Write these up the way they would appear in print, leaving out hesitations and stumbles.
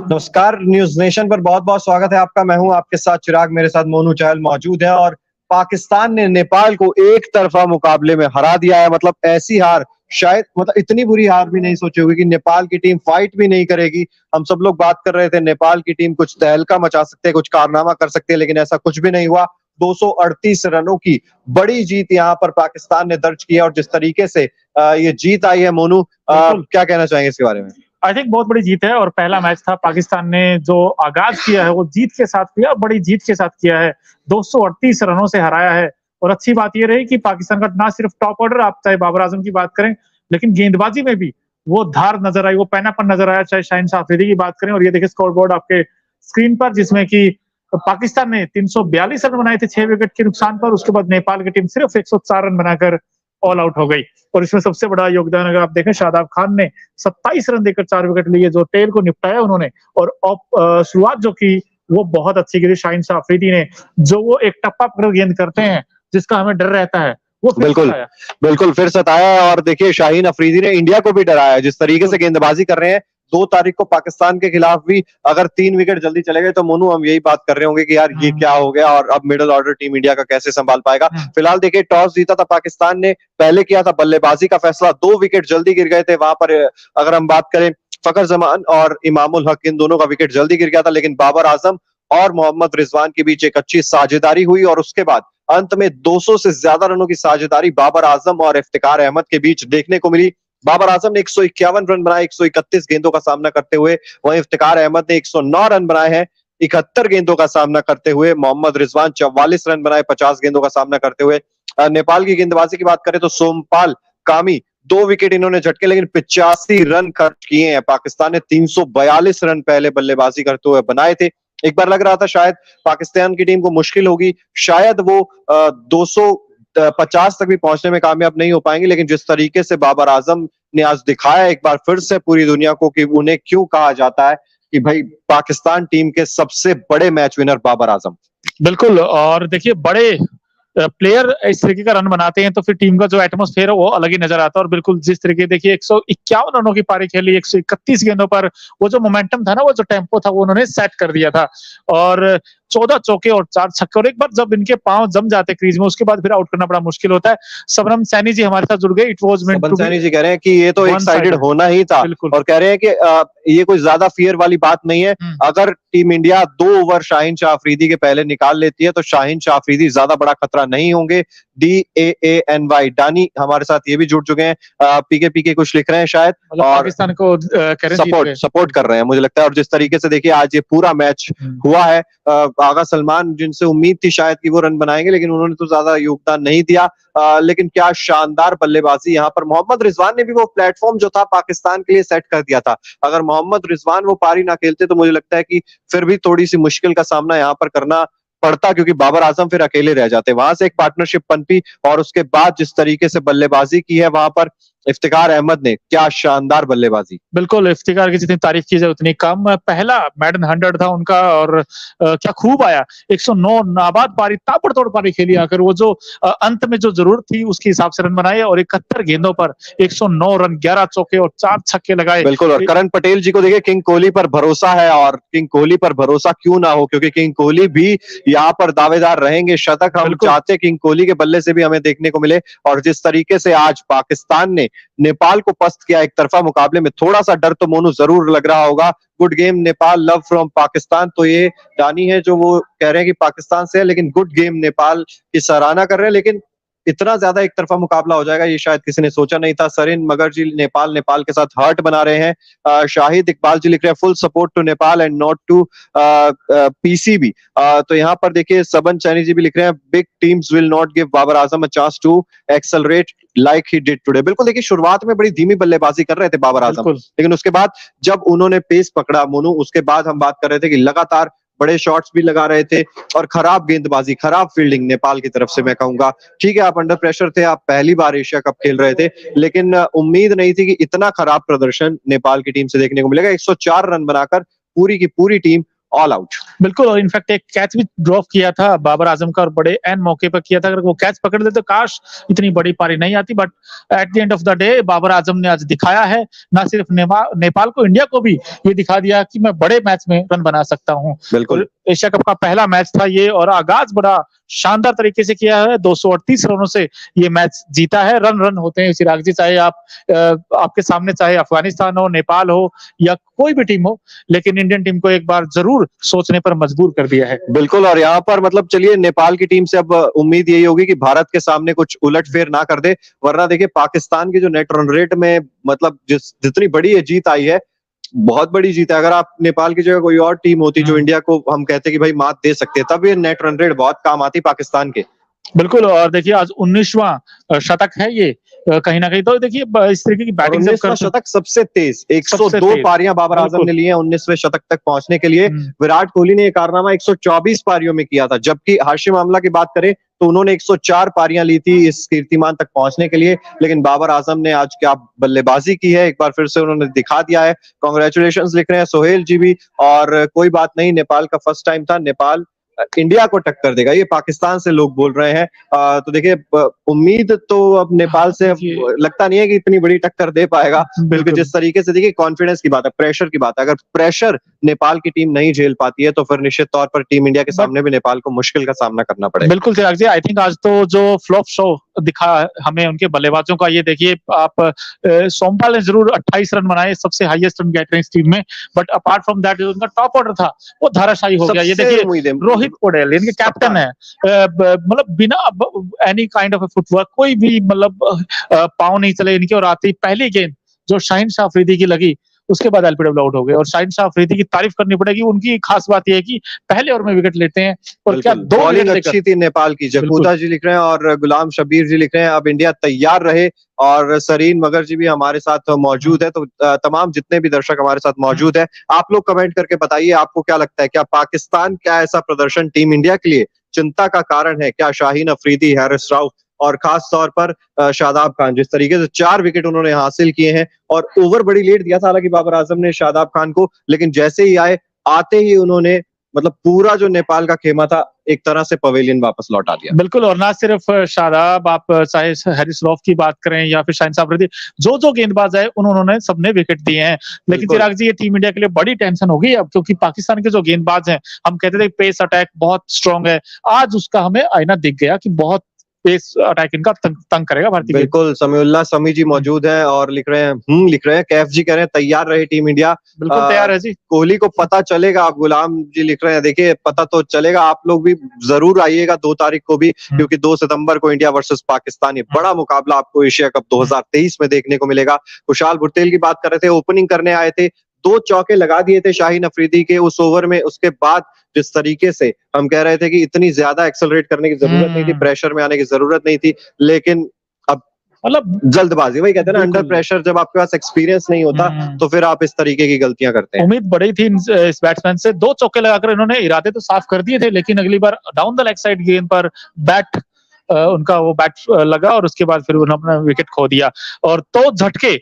नमस्कार, news nation पर बहुत बहुत स्वागत है आपका। मैं हूं आपके साथ चिराग, मेरे साथ मोनू चहल मौजूद है। और पाकिस्तान ने नेपाल को एक तरफा मुकाबले में हरा दिया है। मतलब ऐसी हार शायद, मतलब इतनी बुरी हार भी नहीं सोची होगी कि नेपाल की टीम फाइट भी नहीं करेगी। हम सब लोग बात कर रहे थे नेपाल की टीम कुछ तहलका मचा सकते हैं, कुछ कारनामा कर सकते हैं, लेकिन ऐसा कुछ भी नहीं हुआ। 238 रनों की बड़ी जीत यहाँ पर पाकिस्तान ने दर्ज की है। और जिस तरीके से ये जीत आई है, मोनू क्या कहना चाहेंगे इसके बारे में? आई थिंक बहुत बड़ी जीत है और पहला मैच था। पाकिस्तान ने जो आगाज किया है वो जीत के साथ किया, बड़ी जीत के साथ किया है। 238 रनों से हराया है। और अच्छी बात ये रही कि पाकिस्तान का ना सिर्फ टॉप ऑर्डर, आप चाहे बाबर आजम की बात करें, लेकिन गेंदबाजी में भी वो धार नजर आई, वो पैनापन नजर आया। चाहे शाहीन शाह अफरीदी की बात करें, और ये देखिए स्कोर बोर्ड आपके स्क्रीन पर, जिसमें कि पाकिस्तान ने 342 रन बनाए थे 6 विकेट के नुकसान पर। उसके बाद नेपाल की टीम सिर्फ 104 रन बनाकर ऑल आउट हो गई। और इसमें सबसे बड़ा योगदान अगर आप देखें, शादाब खान ने 27 रन देकर 4 विकेट लिए, जो टेल को निपटाया उन्होंने। और शुरुआत जो की वो बहुत अच्छी की थी शाहीन शाह अफरीदी ने, जो वो एक टप्पा पकड़ गेंद करते हैं जिसका हमें डर रहता है, वो बिल्कुल फिर सताया है। और देखिए शाहीन अफरीदी ने इंडिया को भी डराया। जिस तरीके से गेंदबाजी कर रहे हैं, 2 तारीख को पाकिस्तान के खिलाफ भी अगर 3 विकेट जल्दी चले गए तो मोनू हम यही बात कर रहे होंगे कि यार ये क्या हो गया, और अब मिडिल ऑर्डर टीम इंडिया का कैसे संभाल पाएगा। फिलहाल देखिए टॉस जीता था पाकिस्तान ने, पहले किया था बल्लेबाजी का फैसला। 2 विकेट जल्दी गिर गए थे वहां पर। अगर हम बात करें, फखर जमान और इमामुल हक, इन दोनों का विकेट जल्दी गिर गया था। लेकिन बाबर आजम और मोहम्मद रिजवान के बीच एक अच्छी साझेदारी हुई और उसके बाद अंत में 200 से ज्यादा रनों की साझेदारी बाबर आजम और इफ्तिकार अहमद के बीच देखने को मिली। बाबर आजम ने 151 रन बनाए 131 गेंदों का सामना करते हुए। वहीं इफ्तिकार अहमद ने 109 रन बनाए हैं 71 गेंदों का सामना करते हुए। मोहम्मद रिजवान 44 रन बनाए 50 गेंदों का सामना करते हुए। नेपाल की गेंदबाजी की बात करें तो सोमपाल कामी 2 विकेट इन्होंने झटके, लेकिन 85 रन खर्च किए हैं। पाकिस्तान ने 342 रन पहले बल्लेबाजी करते हुए बनाए थे। एक बार लग रहा था शायद पाकिस्तान की टीम को मुश्किल होगी, शायद वो 250 तक भी पहुंचने में कामयाब नहीं हो पाएंगे। लेकिन जिस तरीके से बाबर आजम ने आज दिखाया एक बार फिर से पूरी दुनिया को कि उन्हें क्यों कहा जाता है कि भाई पाकिस्तान टीम के सबसे बड़े मैच विनर बाबर आजम। बिल्कुल। और देखिए बड़े प्लेयर इस तरीके का रन बनाते हैं तो फिर टीम का जो एटमॉस्फेयर है वो अलग ही नजर आता है। और बिल्कुल जिस तरीके देखिए 151 रनों की पारी खेली 131 गेंदों पर, वो जो मोमेंटम था ना, वो जो टेम्पो था, वो उन्होंने सेट कर दिया था। और 14 चौके और 4 छक्के। और एक बार जब इनके पांव जम जाते क्रीज में, उसके बाद फिर आउट करना बड़ा मुश्किल होता है। सबरम सैनी जी हमारे साथ जुड़ गए। It was meant to be. Saini ji कह रहे हैं कि ये तो एक साइडेड होना ही था, और कह रहे हैं कि ये कोई ज्यादा फियर वाली बात नहीं है। अगर team India 2 over Shaheen Shah Afridi के पहले निकाल लेती है तो शाहीन शाह अफरीदी ज्यादा बड़ा खतरा नहीं होंगे। DAANY डानी हमारे साथ ये भी जुड़ चुके हैं। पीके कुछ लिख रहे हैं शायद, और पाकिस्तान को सपोर्ट कर रहे हैं मुझे लगता है। और जिस तरीके से देखिए आज ये पूरा मैच हुआ है, आगा सलमान जिनसे उम्मीद थी शायद कि वो रन बनाएंगे, लेकिन उन्होंने तो ज्यादा योगदान नहीं दिया। लेकिन क्या शानदार बल्लेबाजी यहाँ पर। मोहम्मद रिजवान ने भी वो प्लेटफॉर्म जो था पाकिस्तान के लिए सेट कर दिया था। अगर मोहम्मद रिजवान वो पारी ना खेलते तो मुझे लगता है कि फिर भी थोड़ी सी मुश्किल का सामना यहाँ पर करना पड़ता, क्योंकि बाबर आजम फिर अकेले रह जाते। वहां से एक पार्टनरशिप पनपी, और उसके बाद जिस तरीके से बल्लेबाजी की है वहां पर इफ्तिकार अहमद ने, क्या शानदार बल्लेबाजी। बिल्कुल, इफ्तिकार की जितनी तारीफ की जाए उतनी कम। पहला मैडन 100 था उनका, और क्या खूब आया। 109 नाबाद पारी, ताबड़तोड़ पारी खेली आकर। वो जो अंत में जो जरूरत थी उसके हिसाब से रन बनाए, और 71 गेंदों पर 109 रन, 11 चौके और 4 छक्के लगाए। बिल्कुल। और करण पटेल जी को देखिए, किंग कोहली पर भरोसा है, और किंग कोहली पर भरोसा क्यों ना हो, क्योंकि किंग कोहली भी यहाँ पर दावेदार रहेंगे। शतक हम चाहते किंग कोहली के बल्ले से भी हमें देखने को मिले। और जिस तरीके से आज पाकिस्तान ने नेपाल को पस्त किया एक तरफा मुकाबले में, थोड़ा सा डर तो मोनू जरूर लग रहा होगा। Good game Nepal, love from Pakistan, तो ये डानी है जो वो कह रहे हैं कि पाकिस्तान से है, लेकिन गुड गेम नेपाल की सराहना कर रहे हैं। लेकिन इतना ज्यादा एक तरफा मुकाबला हो जाएगा ये शायद किसी ने सोचा नहीं था। सरिन मगर जी नेपाल के साथ हार्ट बना रहे हैं। शाहिद इकबाल जी लिख रहे हैं full support to Nepal and not to PCB। तो यहाँ पर देखिए सबन चैनी जी भी लिख रहे हैं big teams will not give Babar Azam a chance to accelerate like he did today. बिल्कुल देखिए शुरुआत में बड़ी धीमी बल्लेबाजी कर रहे थे बाबर आजम, लेकिन उसके बाद जब उन्होंने पेस पकड़ा मोनू, उसके बाद हम बात कर रहे थे कि लगातार बड़े शॉट्स भी लगा रहे थे, और खराब गेंदबाजी, खराब फील्डिंग नेपाल की तरफ से मैं कहूंगा। ठीक है आप अंडर प्रेशर थे, आप पहली बार एशिया कप खेल रहे थे, लेकिन उम्मीद नहीं थी कि इतना खराब प्रदर्शन नेपाल की टीम से देखने को मिलेगा। 104 रन बनाकर पूरी की पूरी टीम ऑल आउट। बिल्कुल, और इनफैक्ट एक कैच भी ड्रॉप किया था बाबर आजम का और बड़े एन मौके पर किया था। अगर वो कैच पकड़ देते तो काश इतनी बड़ी पारी नहीं आती, but at the end of the day Babar Azam ने आज दिखाया है, ना सिर्फ नेपाल को, इंडिया को भी ये दिखा दिया कि मैं बड़े मैच में रन बना सकता हूँ। बिल्कुल। एशिया कप का पहला मैच था ये और आगाज बड़ा शानदार तरीके से किया है। 238 रनों से ये मैच जीता है। रन रन होते हैं चिराग जी, चाहे आपके सामने चाहे अफगानिस्तान हो, नेपाल हो या कोई भी टीम हो, लेकिन इंडियन टीम को एक बार जरूर सोचने पर मजबूर कर दिया है। बिल्कुल, और यहाँ पर मतलब चलिए नेपाल की टीम से अब उम्मीद यही होगी कि भारत के सामने कुछ उलटफेर ना कर दे, वरना देखिए पाकिस्तान की जो नेट रन रेट में मतलब जितनी बड़ी ये जीत आई है, बहुत बड़ी जीत है। अगर आप नेपाल की जगह कोई और टीम होती जो इंडिया को हम कहते कि भाई मात दे सकते, तब ये नेट रन रेट बहुत काम आती पाकिस्तान के। बिल्कुल, और देखिए आज 19वां शतक है ये कहीं ना कहीं, तो देखिए इस तरीके की बैटिंग 19वां शतक सबसे तेज, 102 पारियां बाबर आजम ने ली हैं 19वें शतक तक पहुंचने के लिए। विराट कोहली ने ये कारनामा 124 पारियों में किया था, जबकि हाशिम आमला की बात करें तो उन्होंने 104 पारियां ली थी इस कीर्तिमान तक पहुंचने के लिए। लेकिन बाबर आजम ने आज क्या बल्लेबाजी की है, एक बार फिर से उन्होंने दिखा दिया है। कांग्रेचुलेशंस लिख रहे हैं सोहेल जी भी, और कोई बात नहीं, नेपाल का फर्स्ट टाइम था, नेपाल इंडिया को टक्कर देगा, ये पाकिस्तान से लोग बोल रहे हैं। तो देखिए उम्मीद तो अब नेपाल से अब लगता नहीं है कि इतनी बड़ी टक्कर दे पाएगा, क्योंकि जिस तरीके से देखिए कॉन्फिडेंस की बात है, प्रेशर की बात है, अगर प्रेशर नेपाल की टीम नहीं झेल पाती है तो फिर निश्चित तौर पर टीम इंडिया के सामने भी नेपाल को मुश्किल का सामना करना पड़ेगा। बिल्कुल चिराग जी, आई थिंक आज तो जो फ्लॉप शो दिखा हमें उनके बल्लेबाजों का, ये देखिए आप सोमपाल ने जरूर 28 रन बनाए, सबसे हाईएस्ट रन गेटर इस टीम में, बट अपार्ट फ्रॉम दैट जो उनका टॉप ऑर्डर था वो धाराशायी हो गया। ये देखिए रोहित पौडेल इनके कैप्टन है, मतलब बिना एनी काइंड ऑफ फुटवर्क, कोई भी मतलब पाँव नहीं चले इनके, और आती पहली गेंद जो शाहीन शाह अफरीदी की लगी, उसके बाद एलबीडब्ल्यू आउट हो गए। और शाहीन शाह अफरीदी की तारीफ करनी पड़ेगी, उनकी खास बात यह है कि पहले ओवर में विकेट लेते हैं, और क्या दो बॉलिंग अच्छी थी नेपाल की। जकूदा जी लिख रहे हैं और गुलाम शबीर जी लिख रहे हैं, अब इंडिया तैयार रहे, और सरीन मगर जी भी हमारे साथ मौजूद है। तो तमाम जितने भी दर्शक हमारे साथ मौजूद है, आप लोग कमेंट करके बताइए आपको क्या लगता है, क्या पाकिस्तान, क्या ऐसा प्रदर्शन टीम इंडिया के लिए चिंता का कारण है? क्या शाहीन अफरीदी, हैरिस राउफ और खास तौर पर शादाब खान, जिस तरीके से 4 विकेट उन्होंने हासिल किए हैं, और ओवर बड़ी लेट दिया था हालांकि बाबर आजम ने शादाब खान को, लेकिन जैसे ही आते ही उन्होंने मतलब पूरा जो नेपाल का खेमा था एक तरह से पवेलियन वापस लौटा दिया। बिल्कुल, और ना सिर्फ शादाब, आप चाहे हैरिस रऊफ की बात करें या फिर शाहीन शाह अफरीदी, जो गेंदबाज आए उन्होंने सबने विकेट दिए हैं। लेकिन चिराग जी, ये टीम इंडिया के लिए बड़ी टेंशन होगी अब, क्योंकि पाकिस्तान के जो गेंदबाज हैं, हम कहते थे पेस अटैक बहुत स्ट्रांग है, आज उसका हमें आईना दिख गया कि बहुत पेस अटैक इनका तंग करेगा भारतीय। बिल्कुल, समीउल्लाह समी जी मौजूद हैं और लिख रहे हैं कैफ जी कह रहे हैं तैयार रहे टीम इंडिया। बिल्कुल तैयार है जी। कोहली को पता चलेगा, आप गुलाम जी लिख रहे हैं, देखिए पता तो चलेगा, आप लोग भी जरूर आइएगा 2 तारीख को भी, क्योंकि 2 सितंबर को इंडिया वर्सेस पाकिस्तान, ये बड़ा मुकाबला आपको एशिया कप 2023 में देखने को मिलेगा। खुशहाल भुट्टेल की बात कर रहे थे, ओपनिंग करने आए थे, 2 चौके लगा दिए थे शाहीन अफरीदी के उस ओवर में। उसके बाद जिस तरीके से हम कह रहे थे कि इतनी ज्यादा एक्सेलरेट करने की जरूरत नहीं थी, प्रेशर में आने की जरूरत नहीं थी, लेकिन अब मतलब जल्दबाजी, वही कहते हैं ना, अंडर प्रेशर जब आपके पास एक्सपीरियंस नहीं होता तो फिर आप इस तरीके की गलतियां करते हैं। उम्मीद बड़ी थी इस बैट्समैन से, 2 चौके लगाकर इन्होंने इरादे तो साफ कर दिए थे, लेकिन अगली बार डाउन द लेग साइड गेंद पर बैट उनका वो बैट लगा और उसके बाद फिर उन्होंने विकेट खो दिया। और तो झटके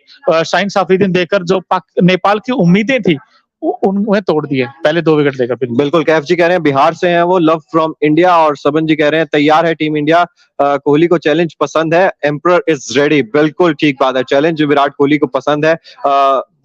शाहीन शाह अफरीदी देकर जो नेपाल की उम्मीदें थी उन्हें तोड़ दिए पहले 2 विकेट लेकर। बिल्कुल, कैफ जी कह रहे हैं बिहार से हैं वो, लव फ्रॉम इंडिया, और सबन जी कह रहे हैं तैयार है टीम इंडिया, कोहली को चैलेंज पसंद है, एम्परर इज रेडी। बिल्कुल ठीक बात है, चैलेंज विराट कोहली को पसंद है।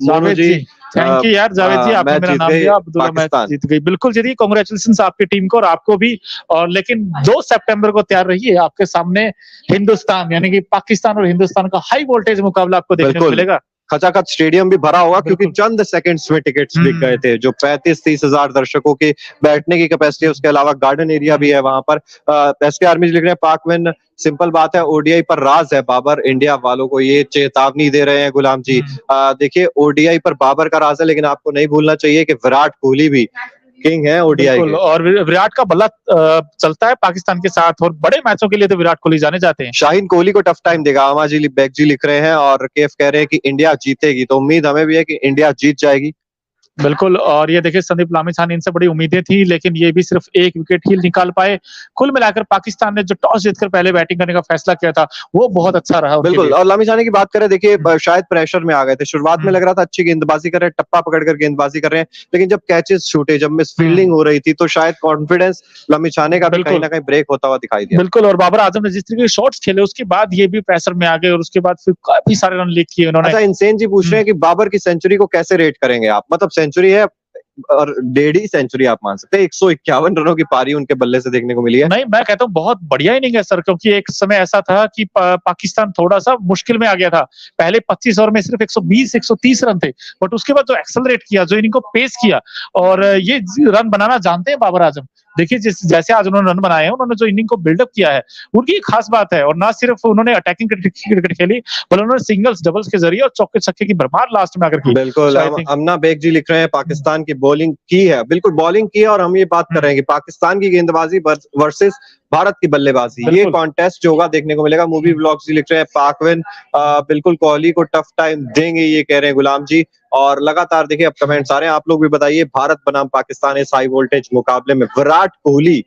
मोनू जी, थैंक यू यार, जावेद जी आपने मेरा नाम लिया, अब्दुल्ला मैच जीत गई। बिल्कुल जी, कांग्रेचुलेशंस आपकी टीम को और आपको भी। और लेकिन 2 सितंबर को तैयार रहिए, आपके सामने हिंदुस्तान यानी कि पाकिस्तान और हिंदुस्तान का हाई वोल्टेज मुकाबला आपको देखने को मिलेगा। खचाखच स्टेडियम भी भरा होगा, क्योंकि चंद सेकंड्स में टिकट्स बिक गए थे। जो 35-30 हजार दर्शकों की बैठने की कैपेसिटी है, उसके अलावा गार्डन एरिया भी है वहां पर। एसके आर्मी लिख रहे हैं पाक विन, सिंपल बात है, ओडीआई पर राज है बाबर, इंडिया वालों को ये चेतावनी दे रहे हैं गुलाम जी। देखिए ओडीआई पर बाबर का राज है, लेकिन आपको नहीं भूलना चाहिए कि विराट कोहली भी किंग है ओडीआई के। और विराट का बल्ला चलता है पाकिस्तान के साथ, और बड़े मैचों के लिए तो विराट कोहली जाने जाते हैं। शाहीन कोहली को टफ टाइम देगा, आमा जी बैग जी लिख रहे हैं, और केफ कह रहे हैं कि इंडिया जीतेगी, तो उम्मीद हमें भी है कि इंडिया जीत जाएगी। बिल्कुल। और ये देखिए संदीप लामिछाने इनसे बड़ी उम्मीदें थी, लेकिन ये भी सिर्फ 1 विकेट ही निकाल पाए। कुल मिलाकर पाकिस्तान ने जो टॉस जीतकर पहले बैटिंग करने का फैसला किया था, वो बहुत अच्छा रहा उनके बिल्कुल, लिए। और लामिछाने की बात करें, देखिए शायद प्रेशर में आ गए थे। शुरुआत में हुँ। लग रहा था अच्छी गेंदबाजी कर रहे हैं, टप्पा पकड़कर गेंदबाजी कर रहे हैं, लेकिन जब कैचेस छूटे, जब मिस हुँ। फील्डिंग हो रही थी, तो शायद कॉन्फिडेंस लामिछाने का भी कहीं बिल्कुल। न कहीं ब्रेक होता हुआ दिखाई दिया। बिल्कुल, और बाबर आजम ने जिस तरीके के शॉट्स खेले, उसके बाद ये भी प्रेशर में आ गए और उसके बाद फिर काफ़ी सारे रन लीक किए उन्होंने। अच्छा, इंसेन जी पूछ रहे हुँ। हैं कि बाबर की सेंचुरी को कैसे रेट करेंगे आप? मतलब सेंचुरी है और डेढ़ ही सेंचुरी आप मान सकते हैं। 151 रनों की पारी उनके बल्ले से देखने को मिली है। नहीं, मैं कहता हूँ बहुत बढ़िया इनिंग है सर, क्योंकि एक समय ऐसा था कि पाकिस्तान थोड़ा-सा मुश्किल में आ गया था। पहले 25 ओवर में सिर्फ 120-130 रन थे, बट उसके बाद जो एक्सेलरेट किया, जो इनिंग को पेस किया और ये रन बनाना जानते हैं बाबर आजम। देखिए जैसे आज उन्होंने रन बनाए हैं, उन्होंने जो इनिंग को बिल्डअप किया है, उनकी एक खास बात है। और ना सिर्फ उन्होंने अटैकिंग क्रिकेट खेली, बल्कि उन्होंने सिंगल्स, डबल्स के जरिए और चौके-छक्के की भरमार लास्ट में आकर की। बिल्कुल, सो आई थिंक अमना बेग जी लिख रहे हैं पाकिस्तान की बॉलिंग की है। बिल्कुल बॉलिंग की है, और हम ये बात कर रहे हैं कि पाकिस्तान की गेंदबाजी वर्सेस भारत की बल्लेबाजी, ये बिल्कुल। कॉन्टेस्ट जो होगा देखने को मिलेगा। मूवी व्लॉग्स जी लिख रहे हैं पाकविन बिल्कुल कोहली को टफ टाइम देंगे, ये कह रहे हैं गुलाम जी। और लगातार देखिए अब कमेंट्स आ रहे हैं, आप लोग भी बताइए, भारत बनाम पाकिस्तान इस हाई वोल्टेज मुकाबले में विराट कोहली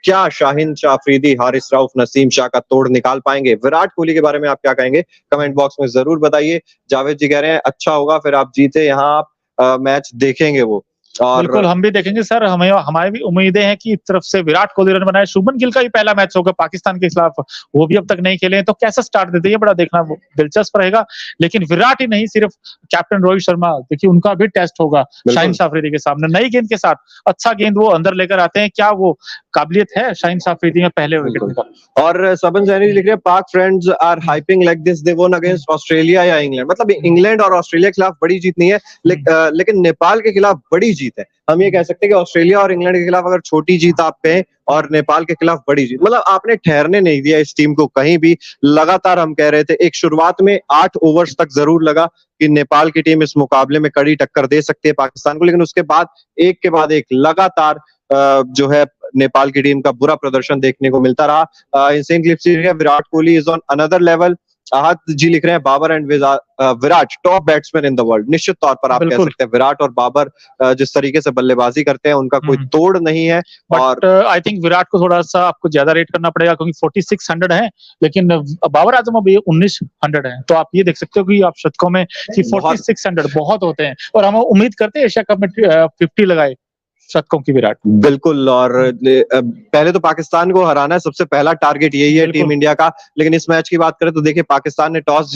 क्या शाहिन शाह अफरीदी, हारिस रऊफ, नसीम शाह का तोड़ निकाल पाएंगे? विराट कोहली के बारे में आप क्या कहेंगे? कमेंट बॉक्स में जरूर बताइए। जावेद जी कह रहे हैं अच्छा होगा फिर आप जीते, यहाँ आप मैच देखेंगे वो। बिल्कुल, और हम भी देखेंगे सर। हमें हमारी भी उम्मीदें हैं कि एक तरफ से विराट कोहली रन बनाए। शुभमन गिल का भी पहला मैच होगा पाकिस्तान के खिलाफ, वो भी अब तक नहीं खेले हैं, तो कैसा स्टार्ट देते हैं, ये बड़ा देखना दिलचस्प रहेगा। लेकिन विराट ही नहीं, सिर्फ कैप्टन रोहित शर्मा, देखिए उनका भी टेस्ट होगा शाहिन शाह अफरीदी के सामने। नई गेंद के साथ अच्छा गेंद वो अंदर लेकर आते हैं, क्या वो काबिलियत है शाहिन शाह अफरीदी में पहले विकेट निकाल। और सबन सैनी लिख रहे हैं Pak friends are hyping like this they won against Australia या इंग्लैंड। मतलब इंग्लैंड और ऑस्ट्रेलिया के खिलाफ बड़ी जीत नहीं है, लेकिन नेपाल के खिलाफ बड़ी जीत है। हम ये कह सकते हैं कि ऑस्ट्रेलिया और इंग्लैंड के खिलाफ अगर छोटी जीत आप कहें, और नेपाल के खिलाफ बड़ी जीत, मतलब आपने ठहरने नहीं दिया इस टीम को कहीं भी। लगातार हम कह रहे थे, एक शुरुआत में 8 ओवर्स तक जरूर लगा कि नेपाल की टीम इस मुकाबले में कड़ी टक्कर दे सकती है पाकिस्तान को, लेकिन उसके बाद एक के बाद एक लगातार जो है नेपाल की टीम का बुरा प्रदर्शन देखने को मिलता रहा। Insane clips Virat Kohli is on another level. Aahat ji लिख रहे हैं Babar and Virat top batsman in the world. निश्चित तौर पर आप कह सकते हैं विराट और बाबर जिस तरीके से बल्लेबाजी करते हैं, उनका कोई तोड़ नहीं है। बट आई थिंक विराट को थोड़ा सा आपको ज्यादा रेट करना पड़ेगा, क्योंकि 4600 है, लेकिन बाबर आजम अभी 1900 है। तो आप ये देख सकते हो कि आप शतकों में कि 4600 बहुत होते हैं, और हम उम्मीद करते हैं एशिया कप में 50 लगाए शतकों की विराट। बिल्कुल, और पहले तो पाकिस्तान को हराना है, सबसे पहला टारगेट यही है टीम इंडिया का। लेकिन इस मैच की बात करें तो देखिए पाकिस्तान ने टॉस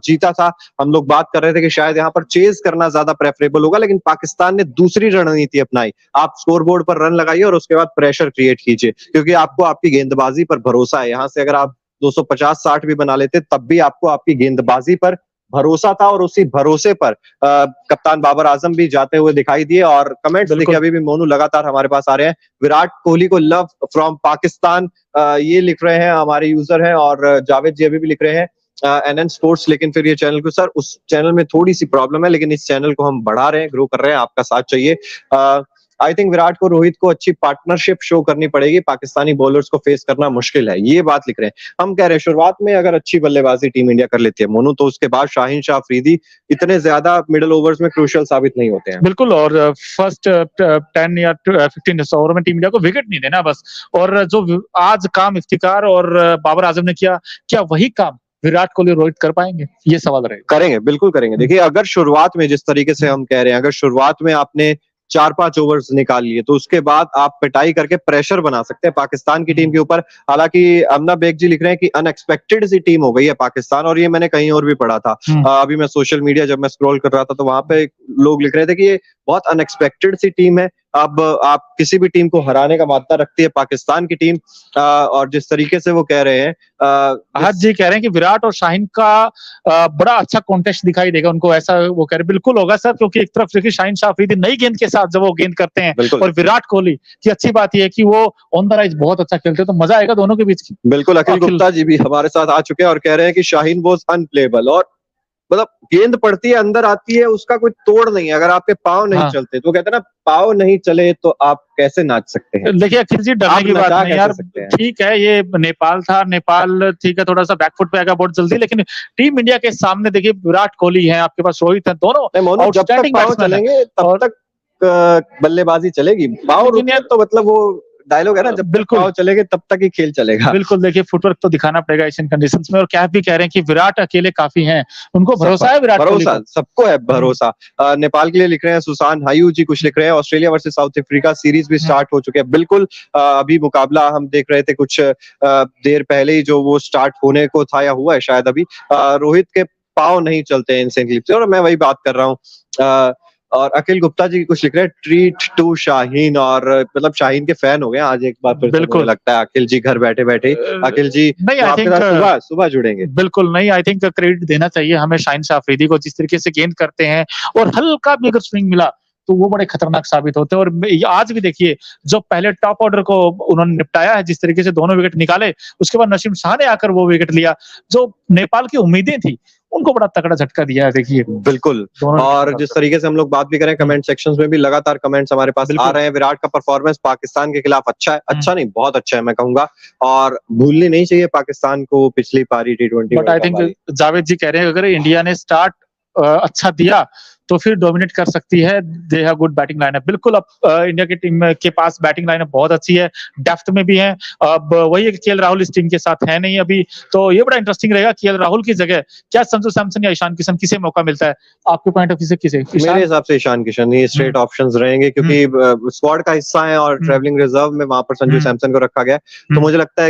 जीता था। हम लोग बात कर रहे थे कि शायद यहाँ पर चेज करना ज्यादा प्रेफरेबल होगा, लेकिन पाकिस्तान ने दूसरी रणनीति अपनाई। आप स्कोरबोर्ड पर रन लगाइए और उसके बाद प्रेशर क्रिएट कीजिए, क्योंकि आपको आपकी गेंदबाजी पर भरोसा है। यहाँ से अगर आप 250-60 भी बना लेते तब भी आपको आपकी गेंदबाजी पर भरोसा था, और उसी भरोसे पर कप्तान बाबर आजम भी जाते हुए दिखाई दिए। और कमेंट्स देखिए अभी भी मोनू लगातार हमारे पास आ रहे हैं। विराट कोहली को लव फ्रॉम पाकिस्तान, ये लिख रहे हैं हमारे यूजर हैं। और जावेद जी अभी भी लिख रहे हैं एनएन स्पोर्ट्स, लेकिन फिर ये चैनल को सर उस चैनल में थोड़ी सी प्रॉब्लम है, लेकिन इस चैनल को हम बढ़ा रहे हैं, ग्रो कर रहे हैं, आपका साथ चाहिए। आई थिंक विराट को रोहित को अच्छी पार्टनरशिप शो करनी पड़ेगी, पाकिस्तानी बॉलर्स को फेस करना मुश्किल है, ये बात लिख रहे हैं। हम कह रहे हैं शुरुआत में अगर अच्छी बल्लेबाजी टीम इंडिया कर लेती है मोनू, तो उसके बाद शाहिन शाह अफरीदी इतने ज्यादा मिडिल ओवर्स में क्रूशियल साबित नहीं होते हैं। बिल्कुल, और फर्स्ट 10 या 15 ओवर में टीम इंडिया को विकेट नहीं देना बस। और जो आज काम इफ्तिकार और बाबर आजम ने किया, क्या वही काम विराट कोहली रोहित कर पाएंगे? ये सवाल रहेगा। करेंगे, बिल्कुल करेंगे। देखिए अगर शुरुआत में जिस तरीके से हम कह रहे हैं, अगर शुरुआत में आपने 4-5 ओवर्स निकाल लिए, तो उसके बाद आप पिटाई करके प्रेशर बना सकते हैं पाकिस्तान की टीम के ऊपर। हालांकि अमना बेग जी लिख रहे हैं कि अनएक्सपेक्टेड सी टीम हो गई है पाकिस्तान, और ये मैंने कहीं और भी पढ़ा था। अभी मैं सोशल मीडिया जब मैं स्क्रॉल कर रहा था, तो वहां पे लोग लिख रहे थे कि ये बहुत अनएक्सपेक्टेड सी टीम है। अब आप किसी भी टीम को हराने का मादा रखती है पाकिस्तान की टीम, और जिस तरीके से वो कह रहे हैं, आहत जी कह रहे हैं कि विराट और शाहिन का बड़ा अच्छा कॉन्टेस्ट दिखाई देगा उनको, ऐसा वो कह रहे हैं। बिल्कुल होगा सर, क्योंकि एक तरफ देखिए शाहिन शाह अफरीदी नई गेंद के साथ जब वो गेंद करते हैं, और विराट कोहली की अच्छी बात यह है कि वो ऑन द राइज बहुत अच्छा खेलते हैं, तो मजा आएगा दोनों के बीच की। बिल्कुल, अखिल गुप्ता जी भी हमारे साथ आ चुके हैं और कह रहे हैं कि शाहिन वॉज अनप्लेबल, और मतलब गेंद पड़ती है, अंदर आती है, उसका कोई तोड़ नहीं है। अगर आपके पाँव नहीं चलते, तो कहते हैं ना, पाँव नहीं चले तो आप कैसे नाच सकते हैं। देखिए अखिल जी, डरने की बात नहीं यार, ठीक है, ये नेपाल था, नेपाल ठीक है थोड़ा सा बैकफुट पे आएगा बहुत जल्दी, लेकिन टीम इंडिया के सामने देखिए विराट कोहली है, आपके पास रोहित है, दोनों जब तक पाँव चलेंगे तब तक बल्लेबाजी चलेगी। पाव लेकिन रुके तो मतलब वो डायलॉग है ना, जब बिल्कुल। पाव चलेंगे तब तक ही खेल चलेगा। बिल्कुल, देखिए फुटवर्क तो दिखाना पड़ेगा एशियन कंडीशंस में, और कैफ भी कह रहे हैं कि विराट अकेले काफ़ी हैं। उनको भरोसा है विराट कोहली भरोसा पर। सबको है भरोसा। नेपाल के लिए लिख रहे हैं सुसान हायू जी, कुछ लिख रहे हैं Australia versus south Africa series भी स्टार्ट हो चुके हैं। बिल्कुल अभी मुकाबला हम देख रहे थे कुछ देर पहले ही, जो वो स्टार्ट होने को था या हुआ है शायद अभी। रोहित के पाँव नहीं चलते हैं इंसेंट क्लिप से, और मैं वही बात कर रहा हूँ। और अखिल गुप्ता जी कुछ लिख रहे हैं ट्रीट टू शाहीन, और मतलब शाहीन के फैन हो गए आज एक बार फिर से, मुझे लगता है अखिल जी घर बैठे बैठे। अखिल जी नहीं, आई आपके थिंक साथ सुबह सुबह जुड़ेंगे। बिल्कुल नहीं, आई थिंक क्रेडिट देना चाहिए हमें शाहीन शाह अफरीदी को, जिस तरीके से गेंद करते हैं, और हल्का भी अगर स्विंग मिला तो वो बड़े खतरनाक साबित होते हैं। और आज भी देखिए, जो पहले टॉप ऑर्डर को उन्होंने निपटाया है, जिस तरीके से दोनों विकेट निकाले, उसके बाद नसीम शाह ने आकर वो विकेट लिया। जो नेपाल की उम्मीदें थी, उनको बड़ा तगड़ा झटका दिया है, देखिए। बिल्कुल, और जिस तरीके से हम लोग बात भी करें, कमेंट सेक्शंस में भी लगातार कमेंट्स हमारे पास आ रहे हैं। विराट का परफॉर्मेंस पाकिस्तान के खिलाफ अच्छा है, अच्छा नहीं बहुत अच्छा है मैं कहूंगा, और भूलनी नहीं चाहिए पाकिस्तान को पिछली पारी T20। But I think Javed ji कह रहे हैं अगर इंडिया ने स्टार्ट अच्छा दिया तो फिर डोमिनेट कर सकती है। They have good batting lineup. बिल्कुल, अब इंडिया की टीम के पास बैटिंग लाइनअप बहुत अच्छी है, डेप्थ में भी है। अब वही है कि केएल राहुल इस टीम के साथ है नहीं अभी, तो ये बड़ा इंटरेस्टिंग रहेगा। केएल राहुल की जगह क्या संजू सैमसन या ईशान किशन, किसे मौका मिलता है आपके पॉइंट ऑफ व्यू से? किसे? मेरे हिसाब से ईशान किशन ही स्ट्रेट ऑप्शंस रहेंगे, क्योंकि स्क्वाड का हिस्सा है और ट्रैवलिंग रिजर्व में वहां पर संजू सैमसन को रखा गया, तो मुझे लगता है